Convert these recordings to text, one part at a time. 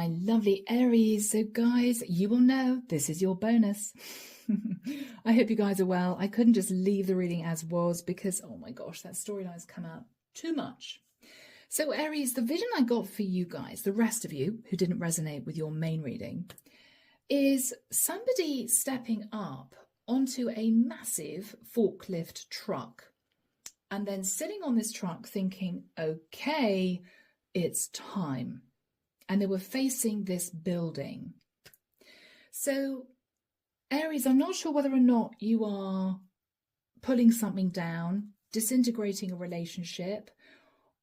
my lovely Aries. So guys, you will know this is your bonus. I hope you guys are well. I couldn't just leave the reading as was because, oh my gosh, that storyline's come out too much. So Aries, the vision I got for you guys, the rest of you who didn't resonate with your main reading, is somebody stepping up onto a massive forklift truck and then sitting on this truck thinking, okay, it's time. And they were facing this building. So Aries, I'm not sure whether or not you are pulling something down, disintegrating a relationship,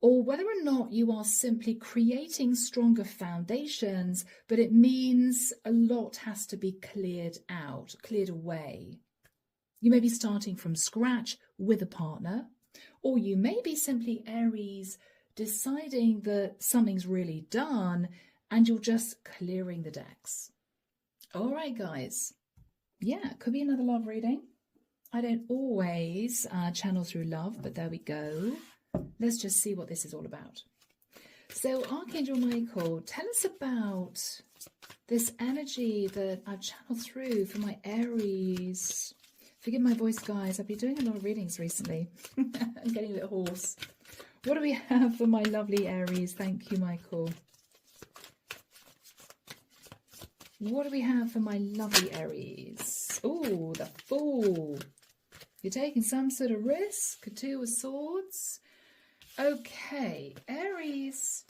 or whether or not you are simply creating stronger foundations, but it means a lot has to be cleared out, cleared away. You may be starting from scratch with a partner, or you may be simply Aries deciding that something's really done and you're just clearing the decks. All right, guys. Yeah, it could be another love reading. I don't always channel through love, but there we go. Let's just see what this is all about. So, Archangel Michael, tell us about this energy that I've channeled through for my Aries. Forgive my voice, guys. I've been doing a lot of readings recently. I'm getting a bit hoarse. What do we have for my lovely Aries? Thank you, Michael. What do we have for my lovely Aries? Oh, the Fool. You're taking some sort of risk. Two of Swords. Okay, Aries.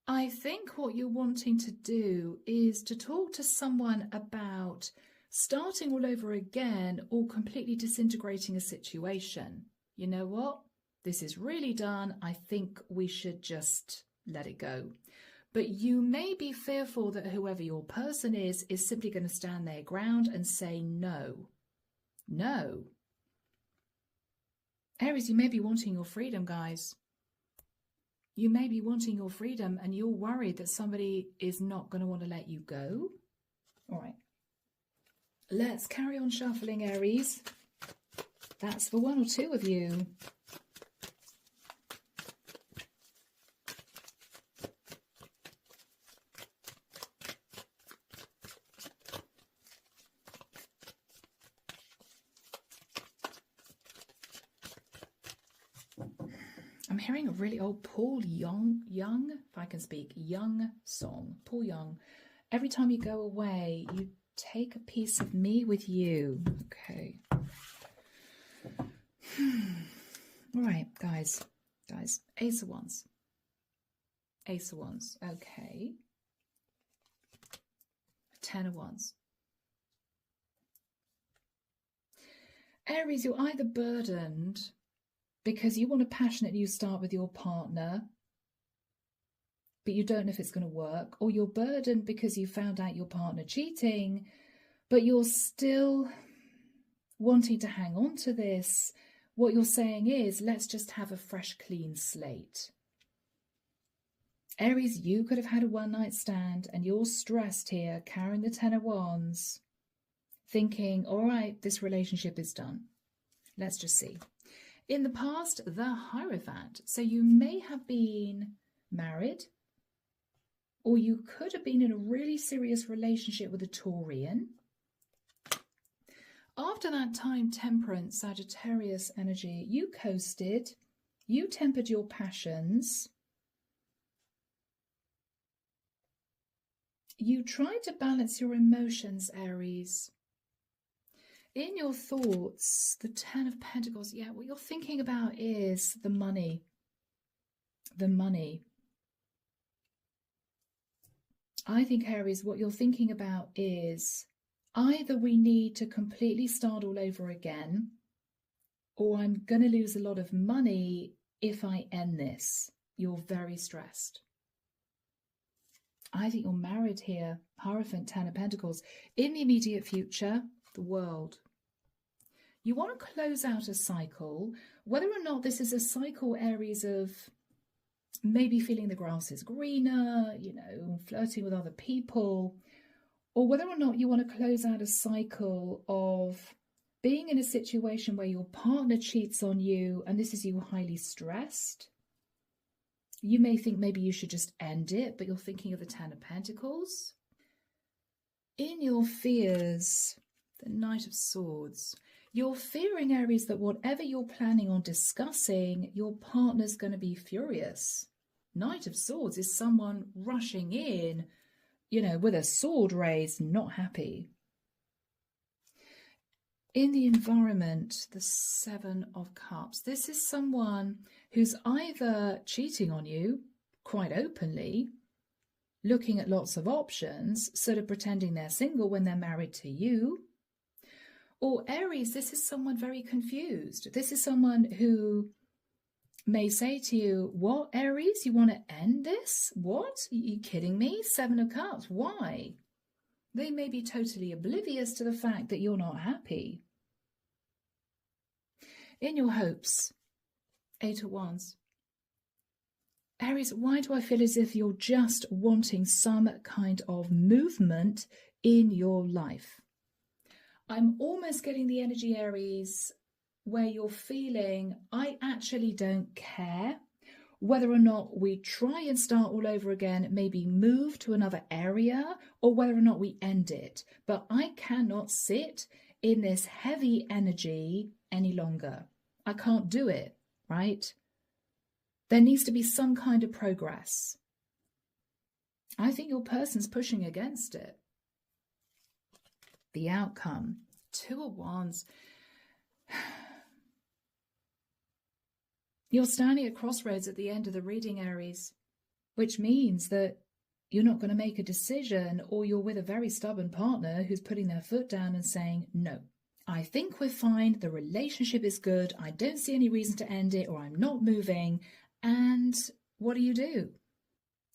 I think what you're wanting to do is to talk to someone about starting all over again or completely disintegrating a situation. You know what? This is really done. I think we should just let it go. But you may be fearful that whoever your person is simply going to stand their ground and say no. No. Aries, you may be wanting your freedom, guys. You may be wanting your freedom and you're worried that somebody is not going to want to let you go. All right. Let's carry on shuffling, Aries. That's for one or two of you. I'm hearing a really old Paul Young, if I can speak, Young song. Paul Young. Every time you go away, you take a piece of me with you. Okay. All right, guys. Ace of Wands. Ace of Wands. Okay. Ten of Wands. Aries, you're either burdened because you want a passionate new start with your partner, but you don't know if it's going to work, or you're burdened because you found out your partner cheating, but you're still wanting to hang on to this. What you're saying is, let's just have a fresh, clean slate. Aries, you could have had a one-night stand and you're stressed here, carrying the Ten of Wands, thinking, all right, this relationship is done. Let's just see. In the past, the Hierophant. So you may have been married, or you could have been in a really serious relationship with a Taurian. After that time, Temperance, Sagittarius energy, you coasted, you tempered your passions. You tried to balance your emotions, Aries. In your thoughts, the Ten of Pentacles, yeah, what you're thinking about is the money. The money. I think, Aries, what you're thinking about is either we need to completely start all over again, or I'm going to lose a lot of money if I end this. You're very stressed. I think you're married here. Hierophant, Ten of Pentacles. In the immediate future, the World. You want to close out a cycle, whether or not this is a cycle, Aries, of maybe feeling the grass is greener, you know, flirting with other people, or whether or not you want to close out a cycle of being in a situation where your partner cheats on you and this is you highly stressed. You may think maybe you should just end it, but you're thinking of the Ten of Pentacles. In your fears, the Knight of Swords, you're fearing, Aries, that whatever you're planning on discussing, your partner's going to be furious. Knight of Swords is someone rushing in, with a sword raised, not happy. In the environment, the Seven of Cups, this is someone who's either cheating on you quite openly, looking at lots of options, sort of pretending they're single when they're married to you. Or Aries, this is someone very confused. This is someone who may say to you, what, Aries, you want to end this? What? Are you kidding me? Seven of Cups, why? They may be totally oblivious to the fact that you're not happy. In your hopes, Eight of Wands. Aries, why do I feel as if you're just wanting some kind of movement in your life? I'm almost getting the energy, Aries, where you're feeling, I actually don't care whether or not we try and start all over again, maybe move to another area, or whether or not we end it. But I cannot sit in this heavy energy any longer. I can't do it, right? There needs to be some kind of progress. I think your person's pushing against it. The outcome, Two of Wands. You're standing at crossroads at the end of the reading, Aries, which means that you're not going to make a decision, or you're with a very stubborn partner who's putting their foot down and saying, no, I think we're fine, the relationship is good, I don't see any reason to end it, or I'm not moving. And what do?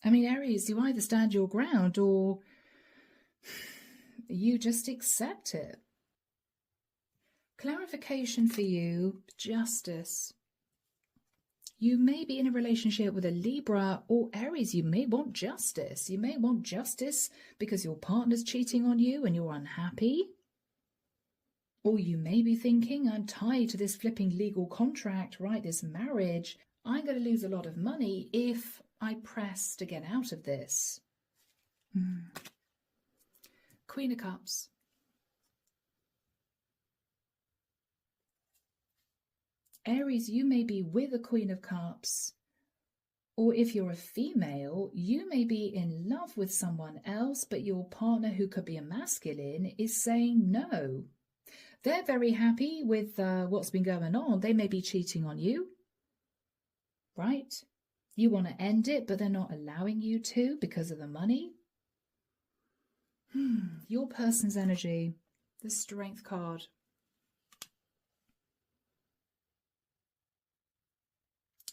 I mean, Aries, you either stand your ground or you just accept it. Clarification for you, Justice. You may be in a relationship with a Libra or Aries. You may want justice. You may want justice because your partner's cheating on you and you're unhappy. Or you may be thinking, I'm tied to this flipping legal contract, right? This marriage. I'm going to lose a lot of money if I press to get out of this. Queen of Cups. Aries, you may be with a Queen of Cups, or if you're a female, you may be in love with someone else, but your partner, who could be a masculine, is saying no. They're very happy with what's been going on. They may be cheating on you, right? You want to end it, but they're not allowing you to because of the money. Your person's energy, the Strength card.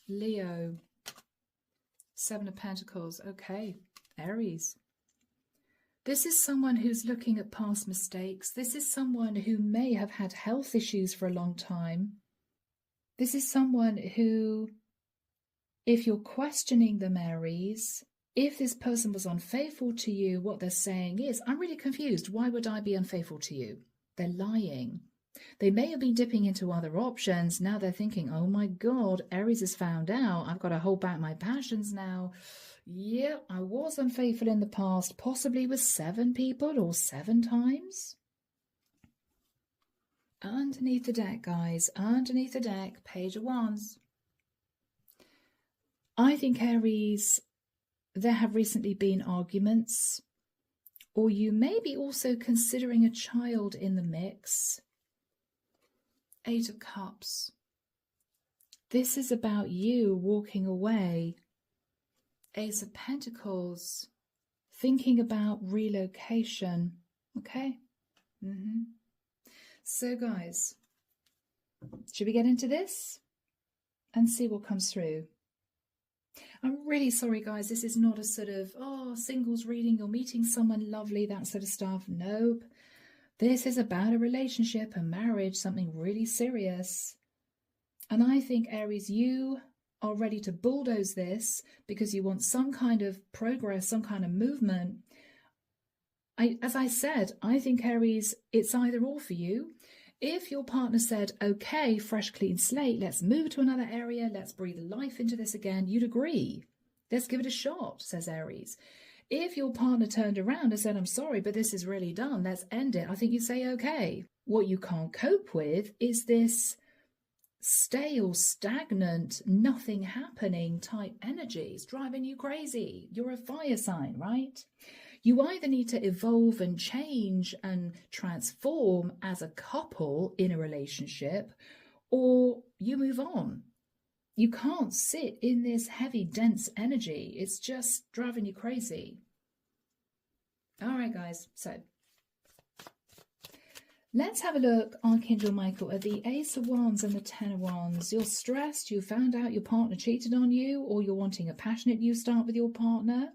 Leo, Seven of Pentacles. Okay, Aries. This is someone who's looking at past mistakes. This is someone who may have had health issues for a long time. This is someone who, if you're questioning them, Aries, if this person was unfaithful to you, what they're saying is, I'm really confused. Why would I be unfaithful to you? They're lying. They may have been dipping into other options. Now they're thinking, oh my God, Aries has found out. I've got to hold back my passions now. Yeah, I was unfaithful in the past, possibly with 7 people or 7 times. Underneath the deck, guys, underneath the deck, Page of Wands. I think, Aries, there have recently been arguments, or you may be also considering a child in the mix. 8 of Cups. This is about you walking away. Ace of Pentacles. Thinking about relocation. Okay? So, guys, should we get into this and see what comes through? I'm really sorry, guys. This is not a sort of, singles reading. You're meeting someone lovely, that sort of stuff. Nope. This is about a relationship, a marriage, something really serious. And I think, Aries, you are ready to bulldoze this because you want some kind of progress, some kind of movement. As I said, I think, Aries, it's either or for you. If your partner said, okay, fresh, clean slate, let's move to another area, let's breathe life into this again, you'd agree. Let's give it a shot, says Aries. If your partner turned around and said, I'm sorry, but this is really done, let's end it, I think you'd say, okay. What you can't cope with is this stale, stagnant, nothing happening type energy. It's driving you crazy. You're a fire sign, right? You either need to evolve and change and transform as a couple in a relationship, or you move on. You can't sit in this heavy, dense energy. It's just driving you crazy. All right, guys. So let's have a look, Archangel Michael, at the Ace of Wands and the Ten of Wands. You're stressed. You found out your partner cheated on you, or you're wanting a passionate new start with your partner,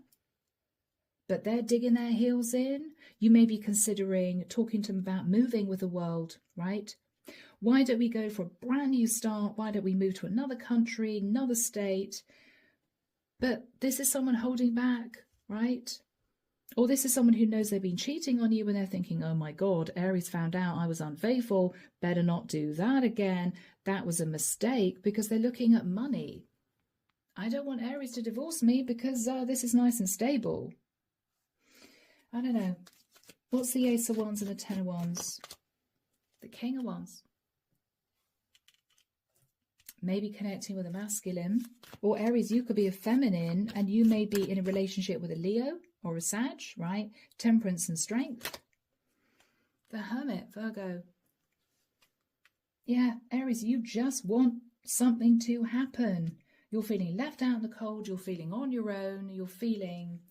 but they're digging their heels in. You may be considering talking to them about moving with the world, right? Why don't we go for a brand new start? Why don't we move to another country, another state? But this is someone holding back, right? Or this is someone who knows they've been cheating on you and they're thinking, oh my God, Aries found out I was unfaithful. Better not do that again. That was a mistake, because they're looking at money. I don't want Aries to divorce me because this is nice and stable. I don't know. What's the Ace of Wands and the Ten of Wands? The King of Wands. Maybe connecting with a masculine. Or Aries, you could be a feminine and you may be in a relationship with a Leo or a Sag, right? Temperance and strength. The Hermit, Virgo. Yeah, Aries, you just want something to happen. You're feeling left out in the cold. You're feeling on your own. You're feeling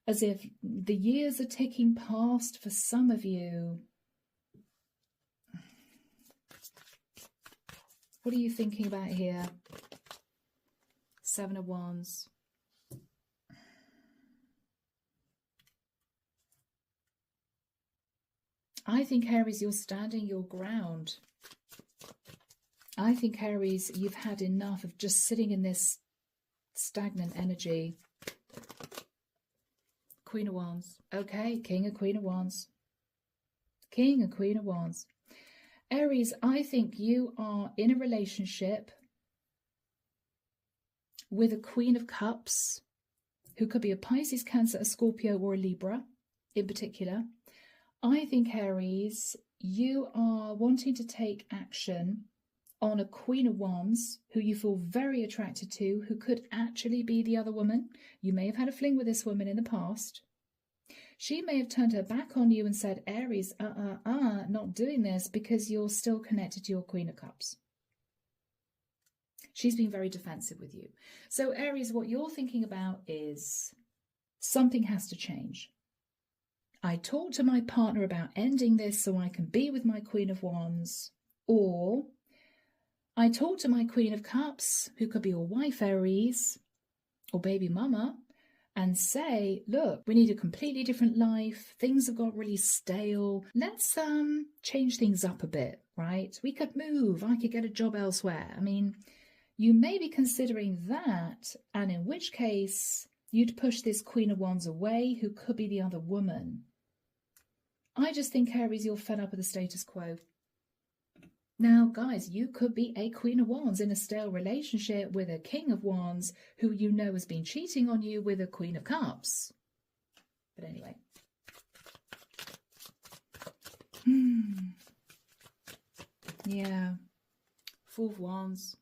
as if the years are ticking past for some of you. What are you thinking about here? Seven of Wands. I think, Aries, you're standing your ground. I think, Aries, you've had enough of just sitting in this stagnant energy. Queen of Wands. Okay, King and Queen of Wands. King and Queen of Wands. Aries, I think you are in a relationship with a Queen of Cups, who could be a Pisces, Cancer, a Scorpio, or a Libra in particular. I think, Aries, you are wanting to take action on a Queen of Wands who you feel very attracted to, who could actually be the other woman. You may have had a fling with this woman in the past. She may have turned her back on you and said, Aries, not doing this, because you're still connected to your Queen of Cups. She's been very defensive with you. So, Aries, what you're thinking about is something has to change. I talked to my partner about ending this so I can be with my Queen of Wands, or I talked to my Queen of Cups, who could be your wife, Aries, or baby mama, and say, look, we need a completely different life. Things have got really stale. Let's change things up a bit, right? We could move. I could get a job elsewhere. I mean, you may be considering that, and in which case you'd push this Queen of Wands away, who could be the other woman. I just think, Aries, you're fed up with the status quo. Now, guys, you could be a Queen of Wands in a stale relationship with a King of Wands who you know has been cheating on you with a Queen of Cups. But anyway. Yeah. Four of Wands.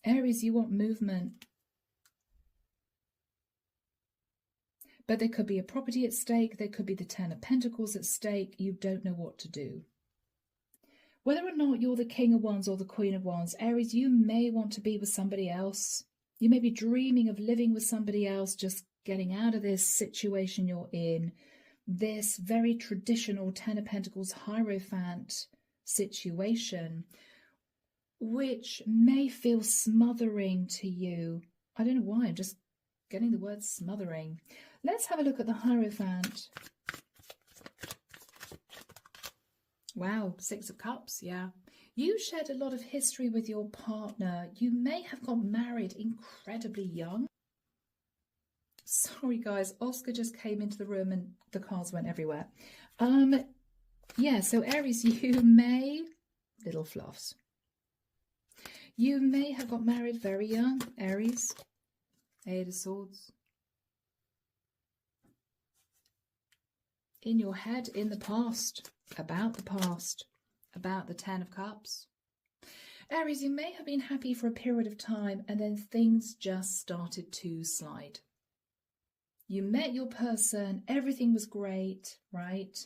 Aries, you want movement. But there could be a property at stake. There could be the Ten of Pentacles at stake. You don't know what to do. Whether or not you're the King of Wands or the Queen of Wands, Aries, you may want to be with somebody else. You may be dreaming of living with somebody else, just getting out of this situation you're in. This very traditional Ten of Pentacles Hierophant situation, which may feel smothering to you. I don't know why, I'm just getting the word smothering. Let's have a look at the Hierophant. Wow, Six of Cups, yeah. You shared a lot of history with your partner. You may have got married incredibly young. Sorry, guys, Oscar just came into the room and the cards went everywhere. Yeah, so Aries, you may, little fluffs. You may have got married very young, Aries. Eight of Swords. In your head, in the past, about the Ten of Cups. Aries, you may have been happy for a period of time and then things just started to slide. You met your person, everything was great, right?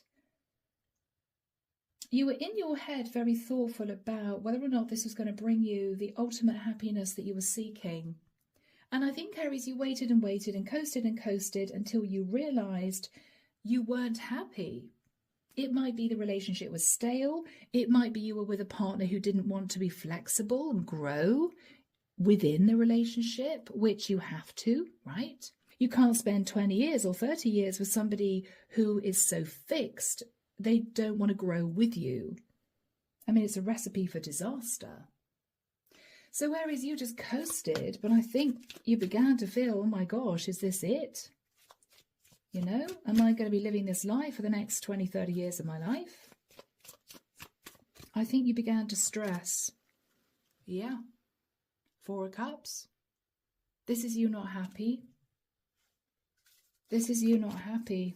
You were in your head very thoughtful about whether or not this was going to bring you the ultimate happiness that you were seeking. And I think, Aries, you waited and waited and coasted until you realised you weren't happy. It might be the relationship was stale. It might be you were with a partner who didn't want to be flexible and grow within the relationship, which you have to, right? You can't spend 20 years or 30 years with somebody who is so fixed, they don't want to grow with you. I mean, it's a recipe for disaster. So Aries, you just coasted, but I think you began to feel, oh my gosh, is this it? You know, am I going to be living this life for the next 20, 30 years of my life? I think you began to stress. Yeah. Four of Cups. This is you not happy. This is you not happy.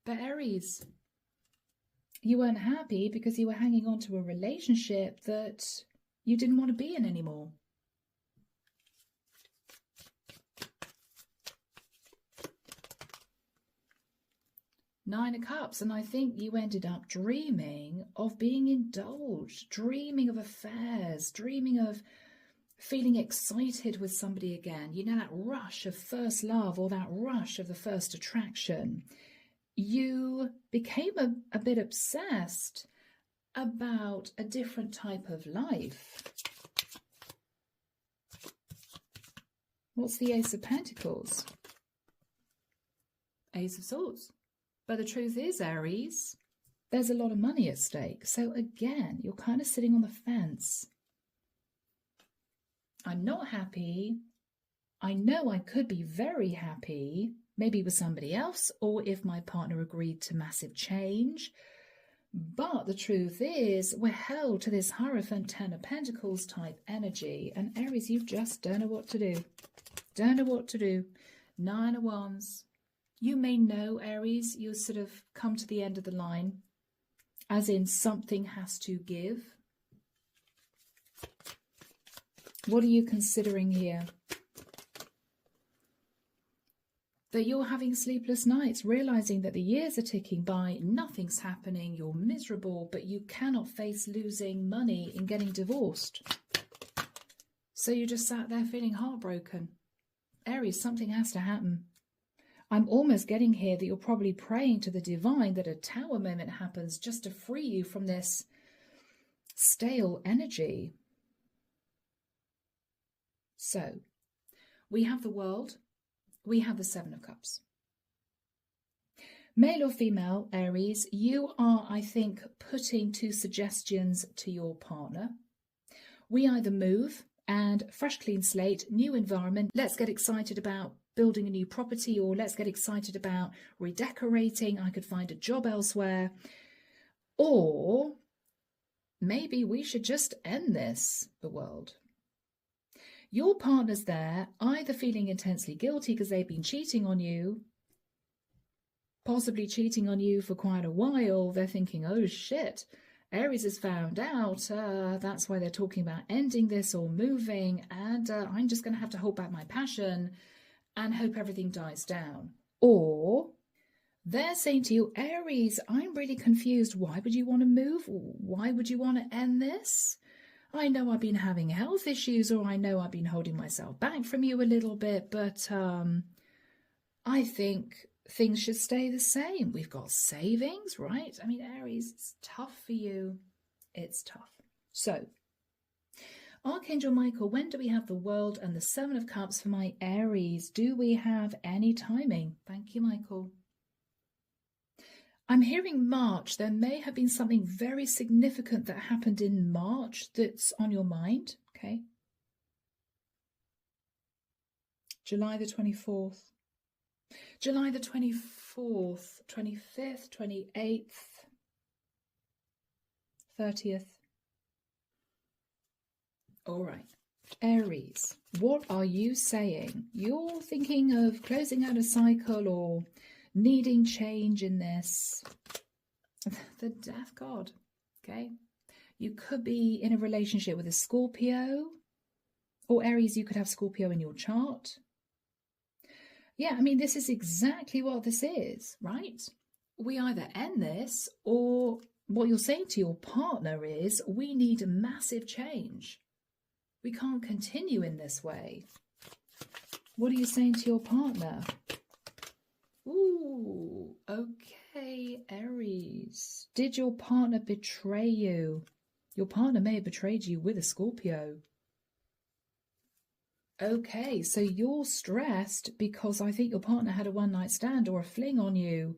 But Aries, you weren't happy because you were hanging on to a relationship that you didn't want to be in anymore. Nine of Cups, and I think you ended up dreaming of being indulged, dreaming of affairs, dreaming of feeling excited with somebody again. You know, that rush of first love or that rush of the first attraction. You became a bit obsessed about a different type of life. What's the Ace of Pentacles? Ace of Swords. But the truth is, Aries, there's a lot of money at stake. So again, you're kind of sitting on the fence. I'm not happy. I know I could be very happy, maybe with somebody else, or if my partner agreed to massive change. But the truth is, we're held to this Hierophant, Ten of Pentacles type energy. And Aries, you just don't know what to do. Don't know what to do. Nine of Wands. You may know, Aries, you sort of come to the end of the line, as in something has to give. What are you considering here? That you're having sleepless nights, realizing that the years are ticking by, nothing's happening, you're miserable, but you cannot face losing money in getting divorced. So you just sat there feeling heartbroken. Aries, something has to happen. I'm almost getting here that you're probably praying to the divine that a tower moment happens just to free you from this stale energy. So, we have the World, we have the Seven of Cups. Male or female, Aries, you are, I think, putting two suggestions to your partner. We either move and fresh, clean slate, new environment. Let's get excited about building a new property, or let's get excited about redecorating. I could find a job elsewhere. Or maybe we should just end this, the World. Your partner's there, either feeling intensely guilty because they've been cheating on you, possibly cheating on you for quite a while. They're thinking, oh shit, Aries has found out. That's why they're talking about ending this or moving. And I'm just going to have to hold back my passion and hope everything dies down. Or they're saying to you, Aries, I'm really confused. Why would you want to move? Why would you want to end this? I know I've been having health issues, or I know I've been holding myself back from you a little bit, but I think things should stay the same. We've got savings, right? I mean, Aries, it's tough for you. It's tough. So, Archangel Michael, when do we have the World and the Seven of Cups for my Aries? Do we have any timing? Thank you, Michael. I'm hearing March. There may have been something very significant that happened in March that's on your mind. Okay. July the 24th. July the 24th, 25th, 28th, 30th. All right. Aries, what are you saying? You're thinking of closing out a cycle or needing change in this. The Death card, okay? You could be in a relationship with a Scorpio, or Aries, you could have Scorpio in your chart. Yeah, I mean, this is exactly what this is, right? We either end this, or what you're saying to your partner is, we need a massive change. We can't continue in this way. What are you saying to your partner? Ooh, okay, Aries. Did your partner betray you? Your partner may have betrayed you with a Scorpio. Okay, so you're stressed because I think your partner had a one-night stand or a fling on you.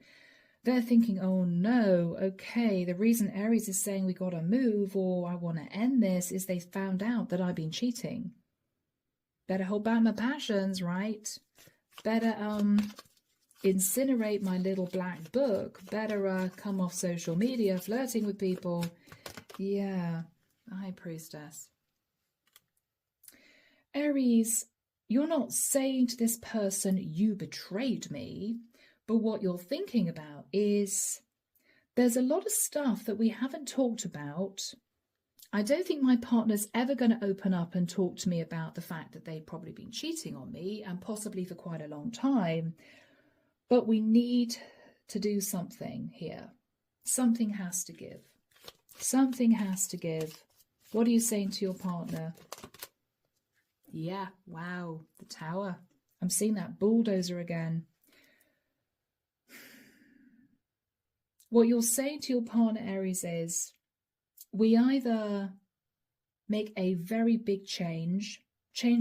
They're thinking, oh no, okay, the reason Aries is saying we got to move or I want to end this is they found out that I've been cheating. Better hold back my passions, right? Better incinerate my little black book. Better come off social media, flirting with people. Yeah, High Priestess. Aries, you're not saying to this person, you betrayed me. But what you're thinking about is there's a lot of stuff that we haven't talked about. I don't think my partner's ever going to open up and talk to me about the fact that they've probably been cheating on me and possibly for quite a long time. But we need to do something here. Something has to give. Something has to give. What are you saying to your partner? Yeah, wow, the Tower. I'm seeing that bulldozer again. What you're saying to your partner, Aries, is we either make a very big change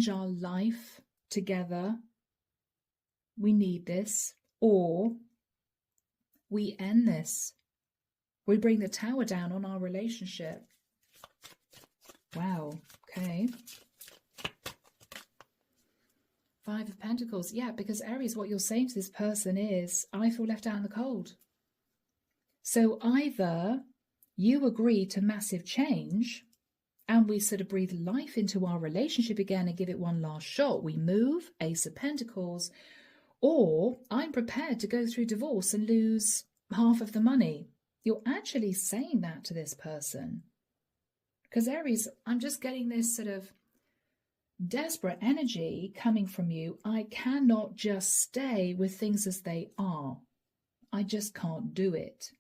our life together, we need this, or we end this. We bring the Tower down on our relationship. Wow, okay. Five of Pentacles. Yeah, because Aries, what you're saying to this person is, I feel left out in the cold. So either you agree to massive change and we sort of breathe life into our relationship again and give it one last shot. We move, Ace of Pentacles, or I'm prepared to go through divorce and lose half of the money. You're actually saying that to this person. Because Aries, I'm just getting this sort of desperate energy coming from you. I cannot just stay with things as they are. I just can't do it.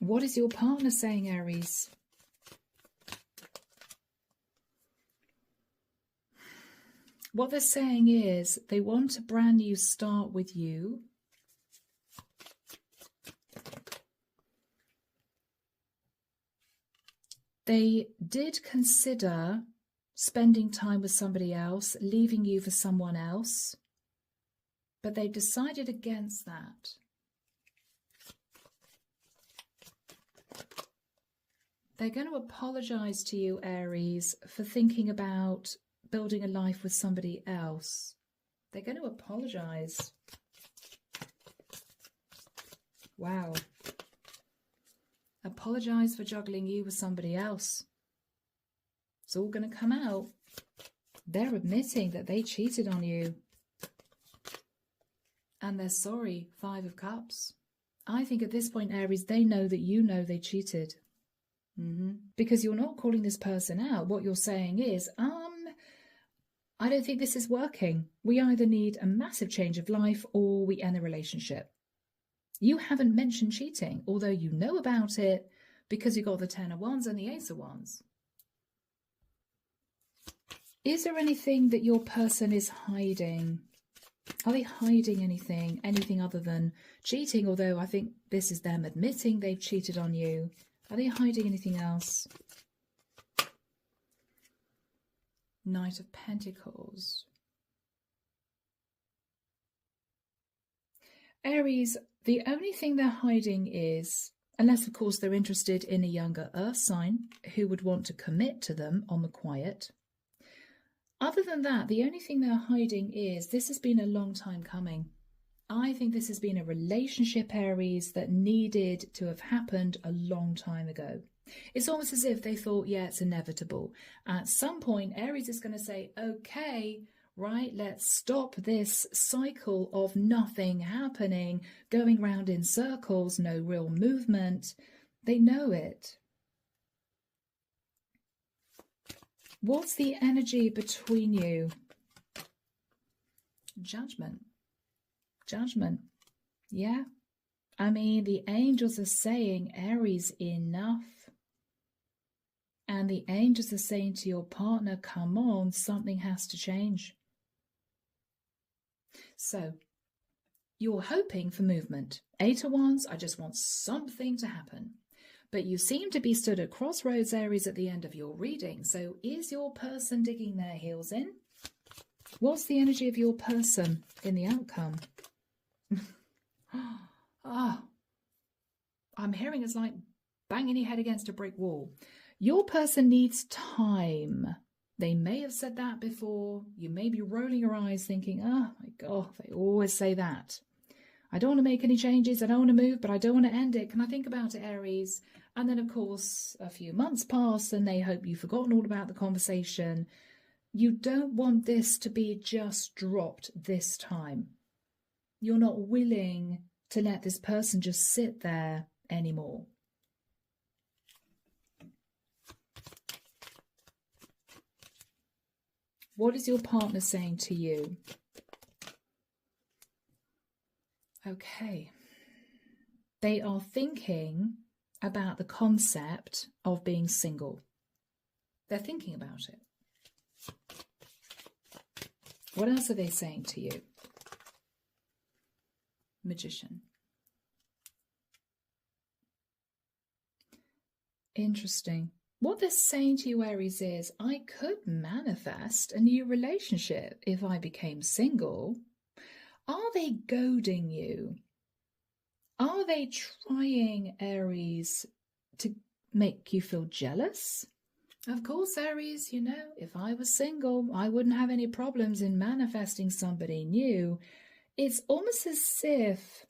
What is your partner saying, Aries? What they're saying is they want a brand new start with you. They did consider spending time with somebody else, leaving you for someone else, but they decided against that. They're going to apologize to you, Aries, for thinking about building a life with somebody else. They're going to apologize. Wow. Apologize for juggling you with somebody else. It's all going to come out. They're admitting that they cheated on you. And they're sorry, Five of Cups. I think at this point, Aries, they know that you know they cheated. Because you're not calling this person out. What you're saying is, I don't think this is working. We either need a massive change of life or we end the relationship. You haven't mentioned cheating, although you know about it because you got the Ten of Wands and the Ace of Wands. Is there anything that your person is hiding? Are they hiding anything other than cheating? Although I think this is them admitting they've cheated on you. Are they hiding anything else? Knight of Pentacles. Aries, the only thing they're hiding is, unless of course they're interested in a younger earth sign who would want to commit to them on the quiet. Other than that, the only thing they're hiding is this has been a long time coming. I think this has been a relationship, Aries, that needed to have happened a long time ago. It's almost as if they thought, yeah, it's inevitable. At some point, Aries is going to say, okay, right, let's stop this cycle of nothing happening, going round in circles, no real movement. They know it. What's the energy between you? Judgment. Judgment. Yeah. I mean, the angels are saying, Aries, enough. And the angels are saying to your partner, come on, something has to change. So, you're hoping for movement. 8 of Wands, I just want something to happen. But you seem to be stood at crossroads, Aries, at the end of your reading. So is your person digging their heels in? What's the energy of your person in the outcome? I'm hearing it's like banging your head against a brick wall. Your person needs time. They may have said that before. You may be rolling your eyes thinking, oh my God, they always say that. I don't want to make any changes. I don't want to move, but I don't want to end it. Can I think about it, Aries? And then, of course, a few months pass and they hope you've forgotten all about the conversation. You don't want this to be just dropped this time. You're not willing to let this person just sit there anymore. What is your partner saying to you? Okay. They are thinking about the concept of being single. They're thinking about it. What else are they saying to you? Magician. Interesting. What they're saying to you, Aries, is I could manifest a new relationship if I became single. Are they goading you? Are they trying, Aries, to make you feel jealous? Of course, Aries, you know, if I was single, I wouldn't have any problems in manifesting somebody new. It's almost as if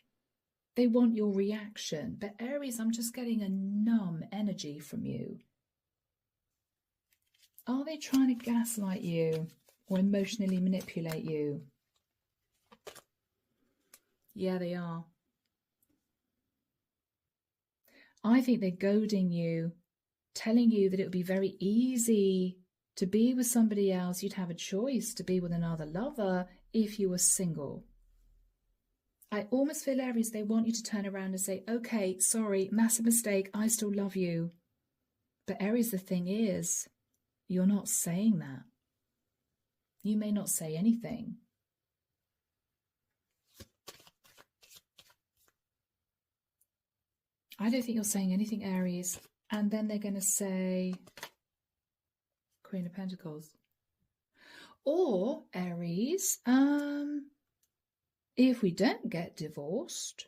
they want your reaction. But Aries, I'm just getting a numb energy from you. Are they trying to gaslight you or emotionally manipulate you? Yeah, they are. I think they're goading you, telling you that it would be very easy to be with somebody else. You'd have a choice to be with another lover if you were single. I almost feel, Aries, they want you to turn around and say, okay, sorry, massive mistake, I still love you. But Aries, the thing is, you're not saying that. You may not say anything. I don't think you're saying anything, Aries. And then they're going to say Queen of Pentacles. Or, Aries, if we don't get divorced,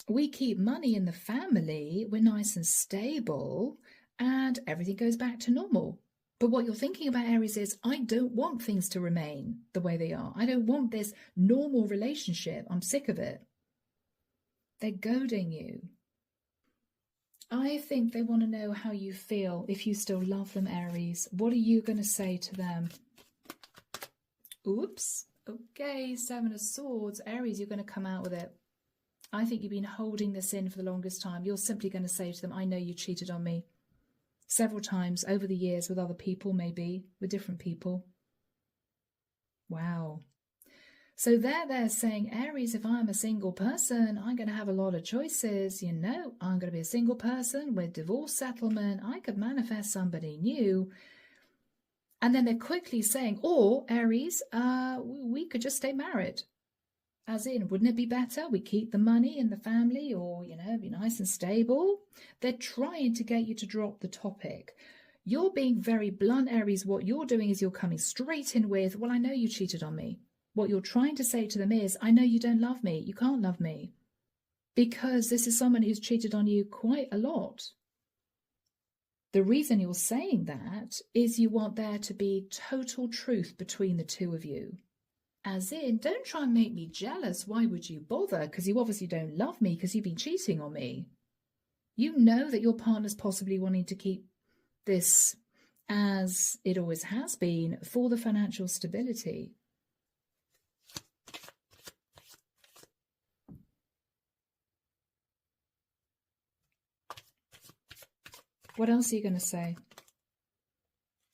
we keep money in the family, we're nice and stable, and everything goes back to normal. But what you're thinking about, Aries, is I don't want things to remain the way they are. I don't want this normal relationship. I'm sick of it. They're goading you. I think they want to know how you feel, if you still love them, Aries. What are you going to say to them? Oops. Okay, 7 of Swords. Aries, you're going to come out with it. I think you've been holding this in for the longest time. You're simply going to say to them, I know you cheated on me. Several times over the years with other people, maybe, with different people. Wow. So they're saying, Aries, if I'm a single person, I'm going to have a lot of choices. You know, I'm going to be a single person with divorce settlement. I could manifest somebody new. And then they're quickly saying, or Aries, we could just stay married. As in, wouldn't it be better? We keep the money in the family, or, you know, be nice and stable. They're trying to get you to drop the topic. You're being very blunt, Aries. What you're doing is you're coming straight in with, well, I know you cheated on me. What you're trying to say to them is, I know you don't love me. You can't love me. Because this is someone who's cheated on you quite a lot. The reason you're saying that is you want there to be total truth between the two of you. As in, don't try and make me jealous. Why would you bother? Because you obviously don't love me because you've been cheating on me. You know that your partner's possibly wanting to keep this as it always has been for the financial stability. What else are you going to say?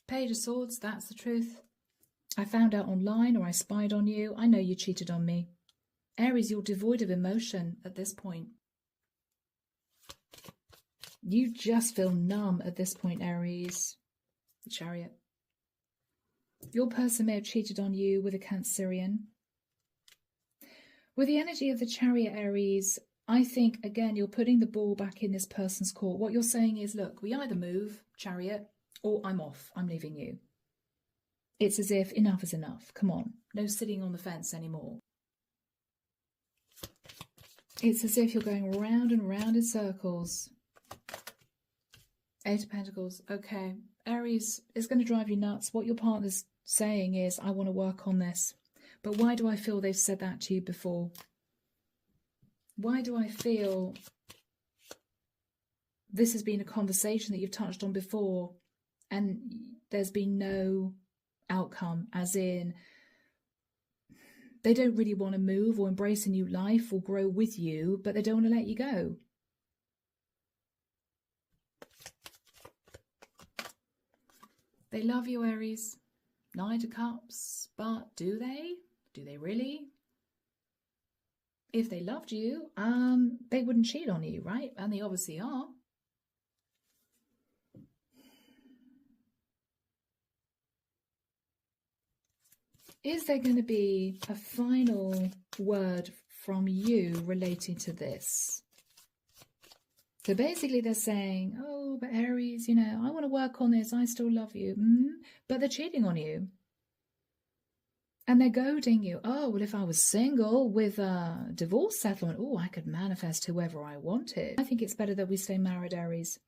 Page of Swords, that's the truth. I found out online, or I spied on you. I know you cheated on me. Aries, you're devoid of emotion at this point. You just feel numb at this point, Aries. The Chariot. Your person may have cheated on you with a Cancerian. With the energy of the Chariot, Aries, I think, again, you're putting the ball back in this person's court. What you're saying is, look, we either move, Chariot, or I'm off. I'm leaving you. It's as if enough is enough. Come on. No sitting on the fence anymore. It's as if you're going round and round in circles. Eight of Pentacles. Okay. Aries, it's going to drive you nuts. What your partner's saying is, I want to work on this. But why do I feel they've said that to you before? Why do I feel this has been a conversation that you've touched on before and there's been no outcome, as in they don't really want to move or embrace a new life or grow with you, but they don't want to let you go? They love you, Aries. Knight of Cups, but do they? Do they really? If they loved you, they wouldn't cheat on you, right? And they obviously are. Is there going to be a final word from you relating to this? So basically they're saying, oh, but Aries, you know, I want to work on this. I still love you. But they're cheating on you. And they're goading you. Oh, well, if I was single with a divorce settlement, oh, I could manifest whoever I wanted. I think it's better that we stay married, Aries.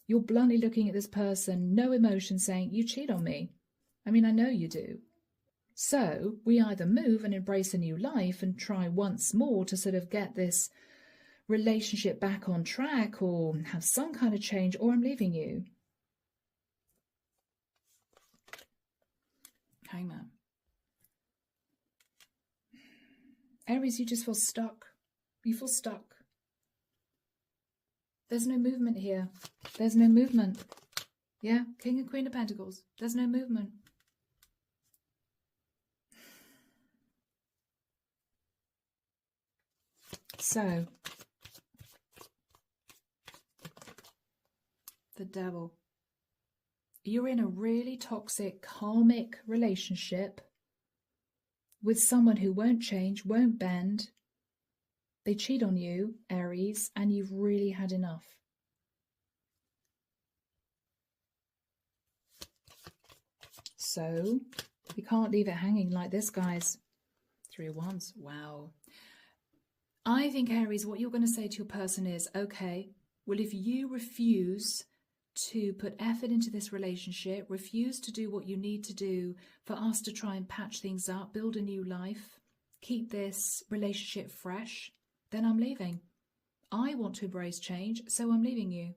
You're bluntly looking at this person, no emotion, saying, you cheat on me. I mean, I know you do. So we either move and embrace a new life and try once more to sort of get this relationship back on track or have some kind of change, or I'm leaving you. Hangman. Aries, you just feel stuck. You feel stuck. There's no movement here. There's no movement. Yeah, King and Queen of Pentacles. There's no movement. So, the Devil. You're in a really toxic, karmic relationship with someone who won't change, won't bend. They cheat on you, Aries, and you've really had enough. So, you can't leave it hanging like this, guys. 3 of Wands. Wow. I think, Aries, what you're going to say to your person is, okay, well, if you refuse to put effort into this relationship, refuse to do what you need to do for us to try and patch things up, build a new life, keep this relationship fresh, then I'm leaving. I want to embrace change, so I'm leaving you.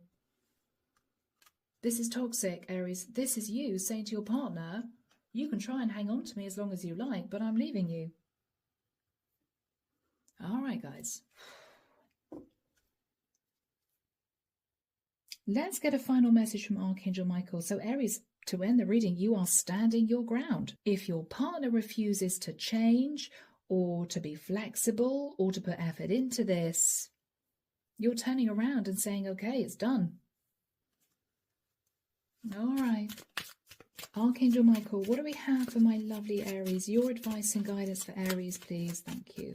This is toxic, Aries. This is you saying to your partner, you can try and hang on to me as long as you like, but I'm leaving you. All right, guys. Let's get a final message from Archangel Michael. So, Aries, to end the reading, you are standing your ground. If your partner refuses to change or to be flexible or to put effort into this, you're turning around and saying, okay, it's done. All right. Archangel Michael, what do we have for my lovely Aries? Your advice and guidance for Aries, please. Thank you.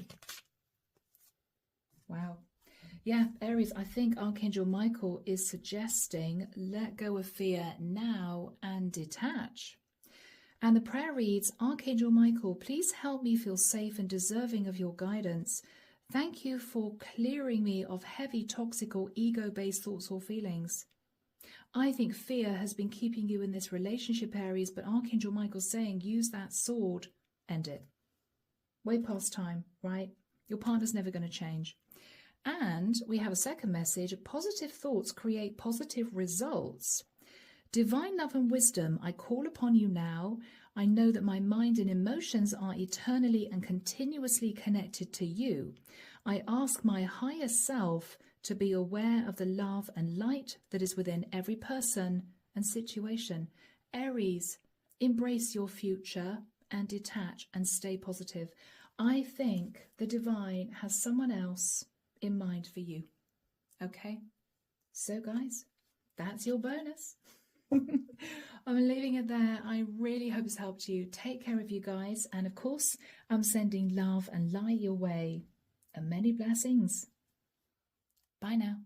Wow. Yeah, Aries, I think Archangel Michael is suggesting let go of fear now and detach. And the prayer reads, Archangel Michael, please help me feel safe and deserving of your guidance. Thank you for clearing me of heavy, toxic or ego-based thoughts or feelings. I think fear has been keeping you in this relationship, Aries, but Archangel Michael's saying use that sword. End it. Way past time, right? Your partner's never going to change. And we have a second message: positive thoughts create positive results. Divine love and wisdom, I call upon you now. I know that my mind and emotions are eternally and continuously connected to you. I ask my higher self to be aware of the love and light that is within every person and situation. Aries, embrace your future and detach and stay positive. I think the divine has someone else in mind for you. Okay? So guys, that's your bonus. I'm leaving it there. I really hope it's helped you. Take care of you guys. And of course, I'm sending love and light your way. And many blessings. Bye now.